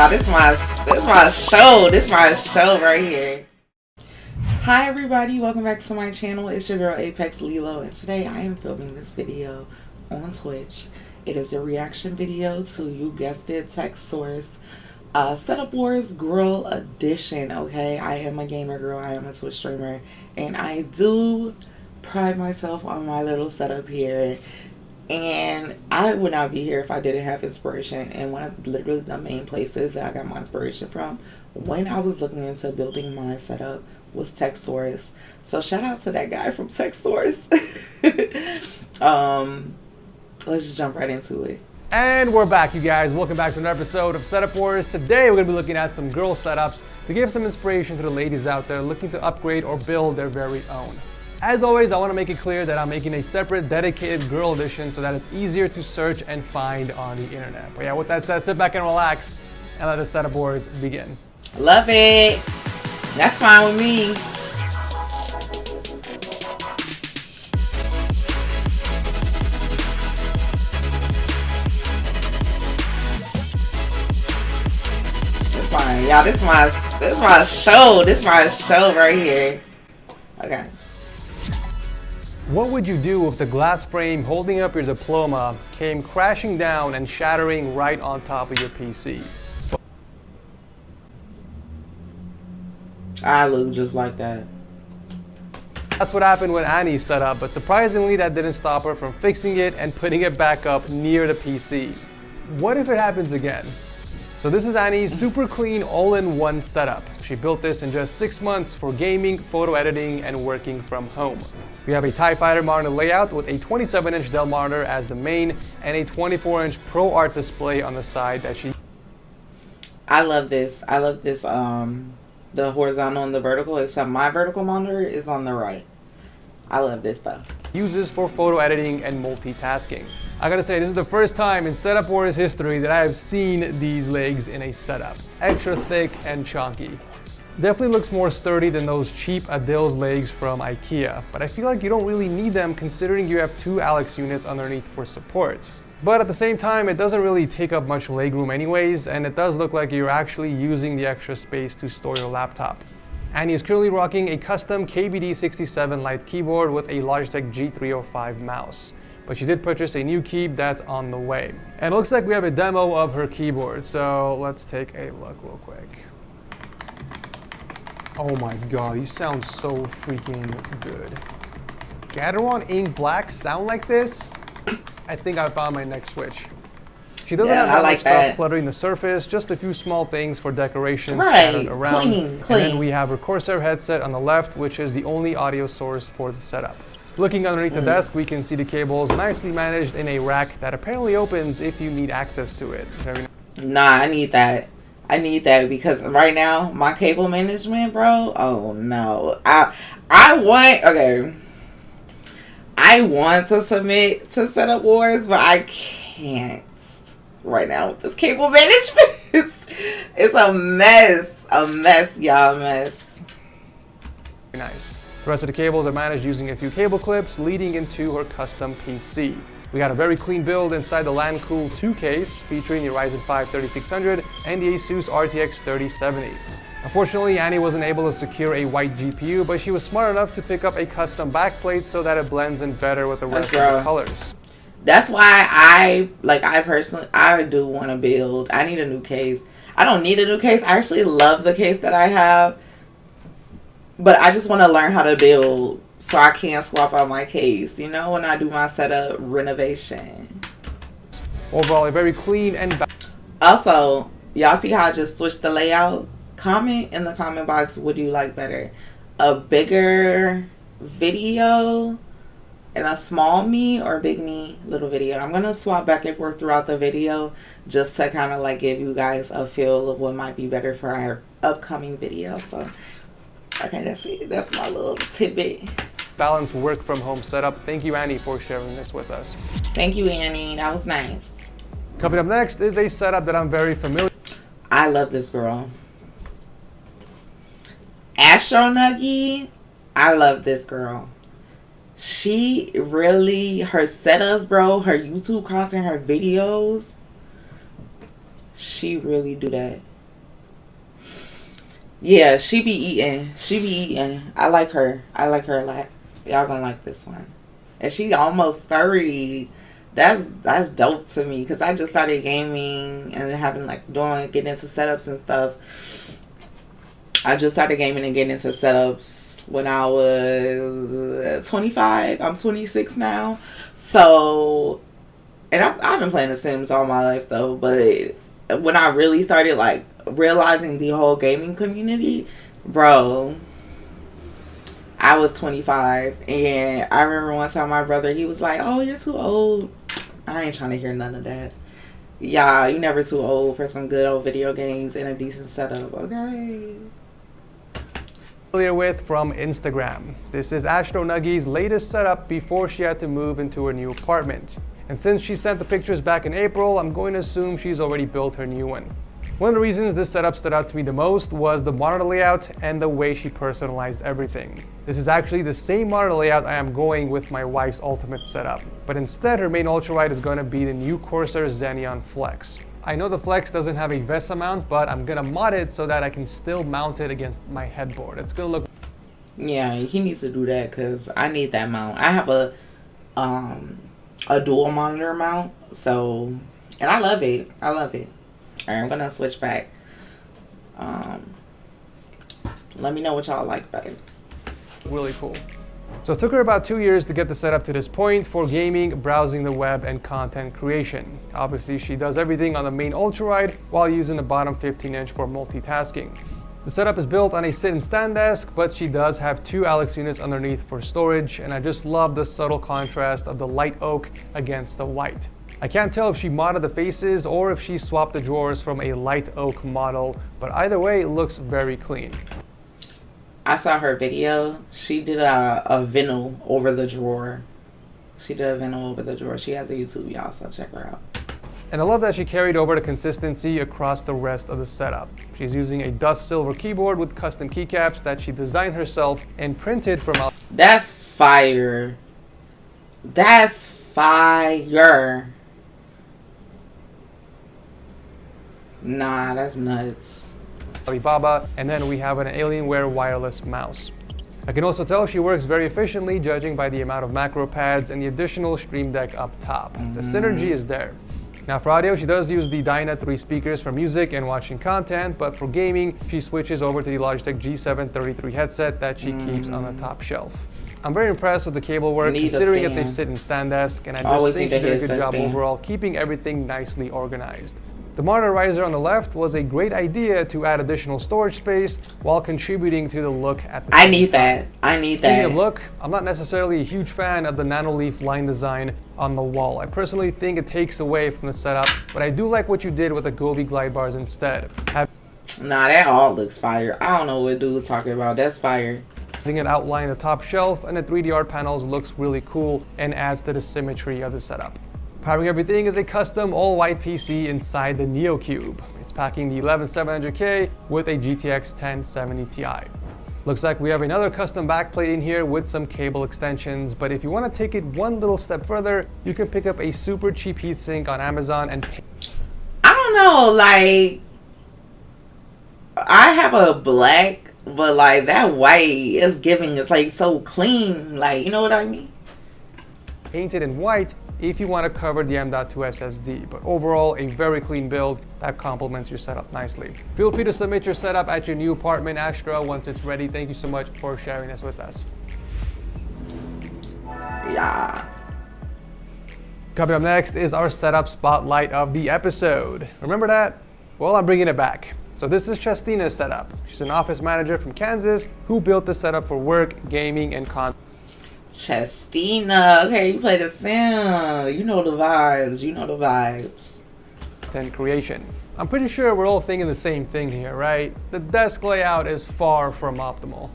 y'all. This my show. This my show right here. Hi everybody, welcome back to my channel. It's your girl Apex Lilo, and today I am filming this video on Twitch. It is a reaction video to, you guessed it, TechSource Setup Wars Girl Edition. Okay, I am a gamer girl, I am a Twitch streamer, and I do pride myself on my little setup here. And I would not be here if I didn't have inspiration. And one of literally the main places that I got my inspiration from when I was looking into building my setup was TechSource. So shout out to that guy from TechSource. Let's just jump right into it. And we're back, you guys. Welcome back to another episode of Setup Wars. Today we're going to be looking at some girl setups to give some inspiration to the ladies out there looking to upgrade or build their very own. As always, I want to make it clear that I'm making a separate dedicated girl edition so that it's easier to search and find on the internet. But yeah, with that said, sit back and relax and let the Setup Wars begin. Love it. That's fine with me. It's fine, y'all. This my show. This my show right here. Okay. What would you do if the glass frame holding up your diploma came crashing down and shattering right on top of your PC? I look just like that. That's what happened with Annie's setup, but surprisingly that didn't stop her from fixing it and putting it back up near the PC. What if it happens again? So this is Annie's super clean all-in-one setup. She built this in just 6 months for gaming, photo editing, and working from home. We have a TIE Fighter monitor layout with a 27-inch Dell monitor as the main and a 24-inch Pro Art display on the side that she... I love this. I love this, the horizontal and the vertical, except my vertical monitor is on the right. I love this stuff. Uses for photo editing and multitasking. I gotta say, this is the first time in Setup Wars history that I have seen these legs in a setup. Extra thick and chunky. Definitely looks more sturdy than those cheap Adele's legs from IKEA, but I feel like you don't really need them considering you have 2 Alex units underneath for support. But at the same time, it doesn't really take up much legroom anyways, and it does look like you're actually using the extra space to store your laptop. Annie is currently rocking a custom KBD67 light keyboard with a Logitech G305 mouse. But she did purchase a new key that's on the way. And it looks like we have a demo of her keyboard, so let's take a look real quick. Oh my god, these sound so freaking good. Gateron Ink Black sound like this? I think I found my next switch. She doesn't have that much stuff cluttering the surface, just a few small things for decoration scattered around. Clean. And then we have her Corsair headset on the left, which is the only audio source for the setup. Looking underneath the desk, we can see the cables nicely managed in a rack that apparently opens if you need access to it. Nah, I need that. I need that because right now, my cable management, bro, oh no. I want to submit to Setup Wars, but I can't right now with this cable management. It's a mess. A mess, y'all, mess. Nice. The rest of the cables are managed using a few cable clips leading into her custom PC. We got a very clean build inside the LAN-Cool 2 case featuring the Ryzen 5 3600 and the Asus RTX 3070. Unfortunately, Annie wasn't able to secure a white GPU, but she was smart enough to pick up a custom backplate so that it blends in better with the rest of the colors. That's why I do want to build. I need a new case. I don't need a new case. I actually love the case that I have. But I just want to learn how to build so I can swap out my case, you know, when I do my setup renovation. Overall, a very clean and... Also, y'all see how I just switched the layout? Comment in the comment box, what do you like better? A bigger video and a small me, or big me, little video? I'm going to swap back and forth throughout the video just to kind of like give you guys a feel of what might be better for our upcoming video. So... okay, that's it. That's my little tidbit. Balanced work from home setup. Thank you, Annie, for sharing this with us. Thank you, Annie. That was nice. Coming up next is a setup that I'm very familiar with. I love this girl. Astro Nuggy. I love this girl. She really, her setups, bro, her YouTube content, her videos, she really do that. Yeah, she be eating. She be eating. I like her. I like her a lot. Y'all gonna like this one. And she almost 30. That's dope to me because I just started gaming and having like getting into setups and stuff. I just started gaming and getting into setups when I was 25. I'm 26 now. So, and I've been playing The Sims all my life though, but when I really started like realizing the whole gaming community, bro, I was 25, and I remember one time my brother, he was like, "Oh, you're too old." I ain't trying to hear none of that. Yeah, you never too old for some good old video games and a decent setup, okay? Familiar with from Instagram. This is Astro Nuggy's latest setup before she had to move into her new apartment. And since she sent the pictures back in April, I'm going to assume she's already built her new one. One of the reasons this setup stood out to me the most was the monitor layout and the way she personalized everything. This is actually the same monitor layout I am going with my wife's ultimate setup, but instead her main ultralight is going to be the new Corsair Xeneon Flex. I know the Flex doesn't have a VESA mount, but I'm going to mod it so that I can still mount it against my headboard. It's going to look... Yeah, he needs to do that because I need that mount. I have a dual monitor mount, so, and I love it. I love it. All right, I'm gonna switch back. Let me know what y'all like better. Really cool. So it took her about 2 years to get the setup to this point for gaming, browsing the web, and content creation. Obviously, she does everything on the main ultralight while using the bottom 15-inch for multitasking. The setup is built on a sit and stand desk, but she does have 2 Alex units underneath for storage, and I just love the subtle contrast of the light oak against the white. I can't tell if she modded the faces or if she swapped the drawers from a light oak model, but either way, it looks very clean. I saw her video. She did a vinyl over the drawer. She did a vinyl over the drawer. She has a YouTube, y'all, so check her out. And I love that she carried over the consistency across the rest of the setup. She's using a dust silver keyboard with custom keycaps that she designed herself and printed from out. That's fire. That's fire. Nah, that's nuts. Alibaba, and then we have an Alienware wireless mouse. I can also tell she works very efficiently, judging by the amount of macro pads and the additional Stream Deck up top. The synergy is there. Now for audio, she does use the Dyna 3 speakers for music and watching content, but for gaming, she switches over to the Logitech G733 headset that she keeps on the top shelf. I'm very impressed with the cable work, considering it's a sit and stand desk, and I just think she did a good job overall, keeping everything nicely organized. The monitor riser on the left was a great idea to add additional storage space while contributing to the look at the I need that. I need that. Speaking of look, I'm not necessarily a huge fan of the nanoleaf line design on the wall. I personally think it takes away from the setup, but I do like what you did with the Gobi glide bars instead. Nah, that all looks fire. I don't know what dude's talking about. That's fire. Having it outline the top shelf and the 3D art panels looks really cool and adds to the symmetry of the setup. Powering everything is a custom all-white PC inside the NeoCube. It's packing the 11700K with a GTX 1070 Ti. Looks like we have another custom backplate in here with some cable extensions, but if you want to take it one little step further, you can pick up a super cheap heatsink on Amazon and I don't know, like, I have a black, but like that white is giving, it's like so clean, like, you know what I mean? paint it in white if you want to cover the M.2 SSD, but overall a very clean build that complements your setup nicely. Feel free to submit your setup at your new apartment, Astro, once it's ready. Thank you so much for sharing this with us. Yeah. Coming up next is our setup spotlight of the episode. Remember that? Well, I'm bringing it back. So this is Chastina's setup. She's an office manager from Kansas who built the setup for work, gaming, and content. Chastina, okay, you play the Sim. You know the vibes. You know the vibes. Content creation. I'm pretty sure we're all thinking the same thing here, right? The desk layout is far from optimal.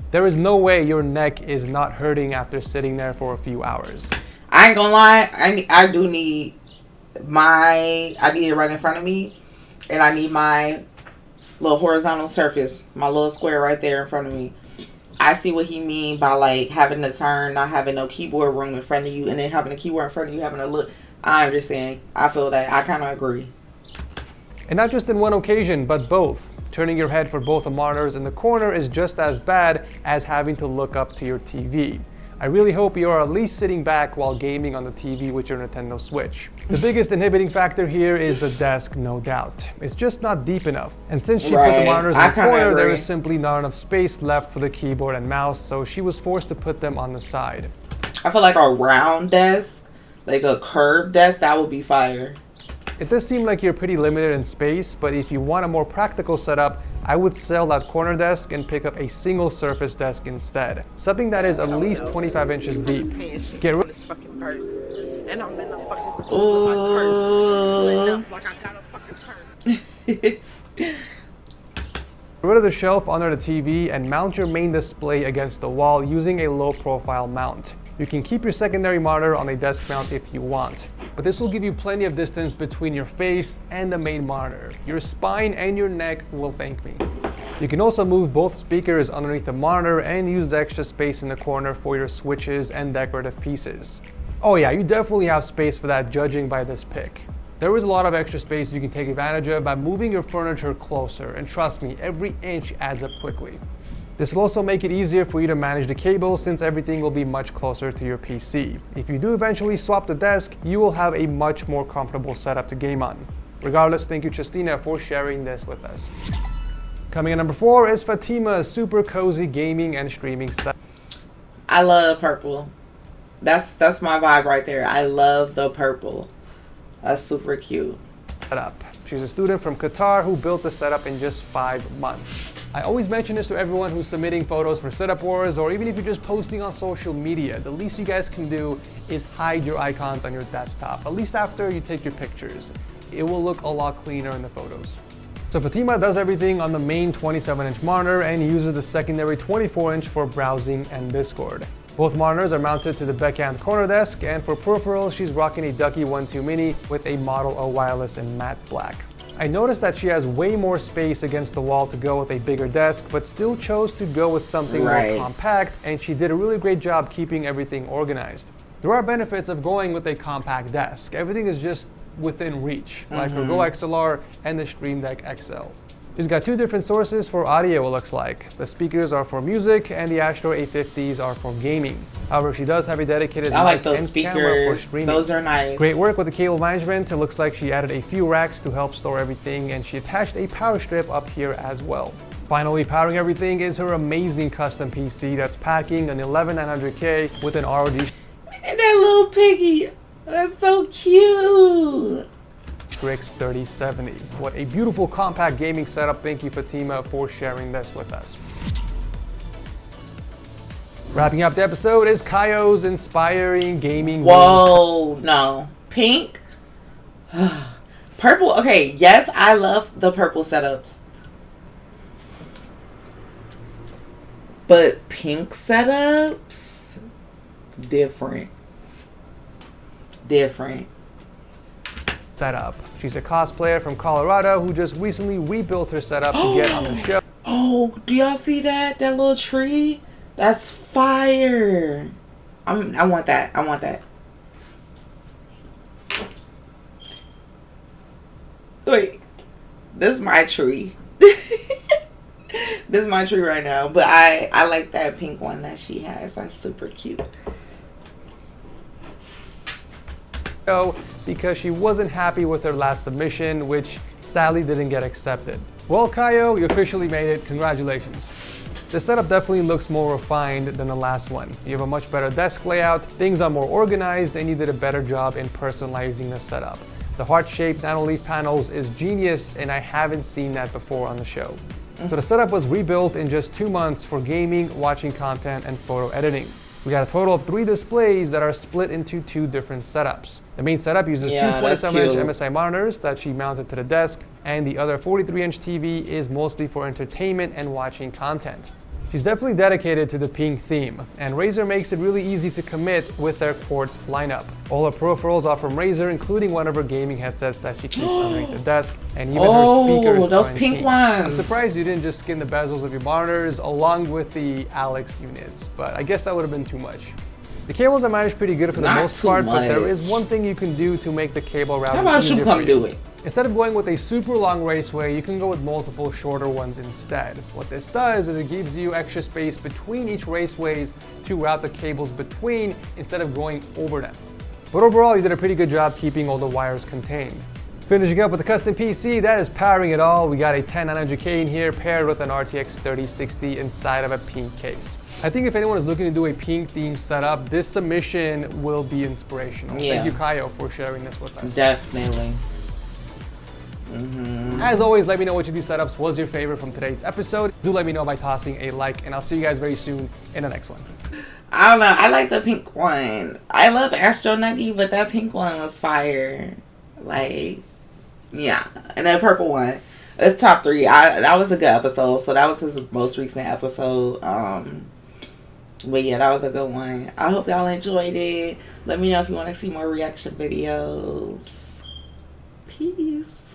There is no way your neck is not hurting after sitting there for a few hours. I ain't gonna lie, I do need I need it right in front of me, and I need my little horizontal surface, my little square right there in front of me. I see what he mean by like having to turn, not having no keyboard room in front of you, and then having a keyboard in front of you, having to look. I understand. I feel that. I kind of agree. And not just in one occasion, but both. Turning your head for both the monitors in the corner is just as bad as having to look up to your TV. I really hope you are at least sitting back while gaming on the TV with your Nintendo Switch. The biggest inhibiting factor here is the desk, no doubt. It's just not deep enough. And since she put the monitors in the corner, there is simply not enough space left for the keyboard and mouse, so she was forced to put them on the side. I feel like a round desk, like a curved desk, that would be fire. It does seem like you're pretty limited in space, but if you want a more practical setup, I would sell that corner desk and pick up a single surface desk instead. Something that is at least 25 inches deep. Get rid this fucking purse. And I'm in the fucking school with my purse. Pulling up like I got a fucking purse. Get rid of the shelf under the TV and mount your main display against the wall using a low profile mount. You can keep your secondary monitor on a desk mount if you want, but this will give you plenty of distance between your face and the main monitor. Your spine and your neck will thank me. You can also move both speakers underneath the monitor and use the extra space in the corner for your switches and decorative pieces. Oh yeah, you definitely have space for that judging by this pic. There is a lot of extra space you can take advantage of by moving your furniture closer, and trust me, every inch adds up quickly. This will also make it easier for you to manage the cable since everything will be much closer to your PC. If you do eventually swap the desk, you will have a much more comfortable setup to game on. Regardless, thank you Justina for sharing this with us. Coming in number 4 is Fatima's super cozy gaming and streaming setup. I love purple. That's my vibe right there. I love the purple. That's super cute. She's a student from Qatar who built the setup in just 5 months. I always mention this to everyone who's submitting photos for setup wars, or even if you're just posting on social media. The least you guys can do is hide your icons on your desktop, at least after you take your pictures. It will look a lot cleaner in the photos. So Fatima does everything on the main 27-inch monitor and uses the secondary 24-inch for browsing and Discord. Both monitors are mounted to the backhand corner desk, and for peripherals, she's rocking a Ducky 1.2 Mini with a Model O wireless in matte black. I noticed that she has way more space against the wall to go with a bigger desk, but still chose to go with something more compact, and she did a really great job keeping everything organized. There are benefits of going with a compact desk. Everything is just within reach, like her Go XLR and the Stream Deck XL. She's got 2 different sources for audio, it looks like. The speakers are for music and the Astro A50s are for gaming. However, she does have a dedicated mic and camera for streaming. Those are nice. Great work with the cable management. It looks like she added a few racks to help store everything, and she attached a power strip up here as well. Finally, powering everything is her amazing custom PC that's packing an 11900K with an ROG. And that little piggy, that's so cute. Strix 3070. What a beautiful compact gaming setup. Thank you Fatima for sharing this with us. Wrapping up the episode is Kaio's inspiring gaming. Whoa, no. Pink? Purple, okay, yes, I love the purple setups. But pink setups? Different. Setup. She's a cosplayer from Colorado who just recently rebuilt her setup to get on the show. Oh, do y'all see that? That little tree? That's fire. I want that. I want that. Wait. This is my tree. This is my tree right now. But I like that pink one that she has. That's super cute. Because she wasn't happy with her last submission, which sadly didn't get accepted. Well, Kaio, you officially made it. Congratulations. The setup definitely looks more refined than the last one. You have a much better desk layout, things are more organized, and you did a better job in personalizing the setup. The heart-shaped nanoleaf panels is genius, and I haven't seen that before on the show. So the setup was rebuilt in just 2 months for gaming, watching content, and photo editing. We got a total of 3 displays that are split into 2 different setups. The main setup uses 2 27-inch MSI monitors that she mounted to the desk, and the other 43-inch TV is mostly for entertainment and watching content. She's definitely dedicated to the pink theme, and Razer makes it really easy to commit with their quartz lineup. All her peripherals are from Razer, including one of her gaming headsets that she keeps underneath the desk, and even her speakers those are in pink pink. ones. I'm surprised you didn't just skin the bezels of your monitors along with the Alex units, but I guess that would have been too much. The cables are managed pretty good for the most part, but there is one thing you can do to make the cable routing easier. How about you come do it? Instead of going with a super long raceway, you can go with multiple shorter ones instead. What this does is it gives you extra space between each raceways to route the cables between instead of going over them. But overall, you did a pretty good job keeping all the wires contained. Finishing up with the custom PC, that is powering it all. We got a 10900K in here paired with an RTX 3060 inside of a pink case. I think if anyone is looking to do a pink theme setup, this submission will be inspirational. Yeah. Thank you, Kaio, for sharing this with us. Definitely. As always, let me know which of these setups was your favorite from today's episode. Do let me know by tossing a like, and I'll see you guys very soon in the next one. I don't know. I like the pink one. I love Astro Nuggy, but that pink one was fire. Like, yeah. And that purple one. It's top 3. That was a good episode. So that was his most recent episode. But yeah, that was a good one. I hope y'all enjoyed it. Let me know if you want to see more reaction videos. Peace.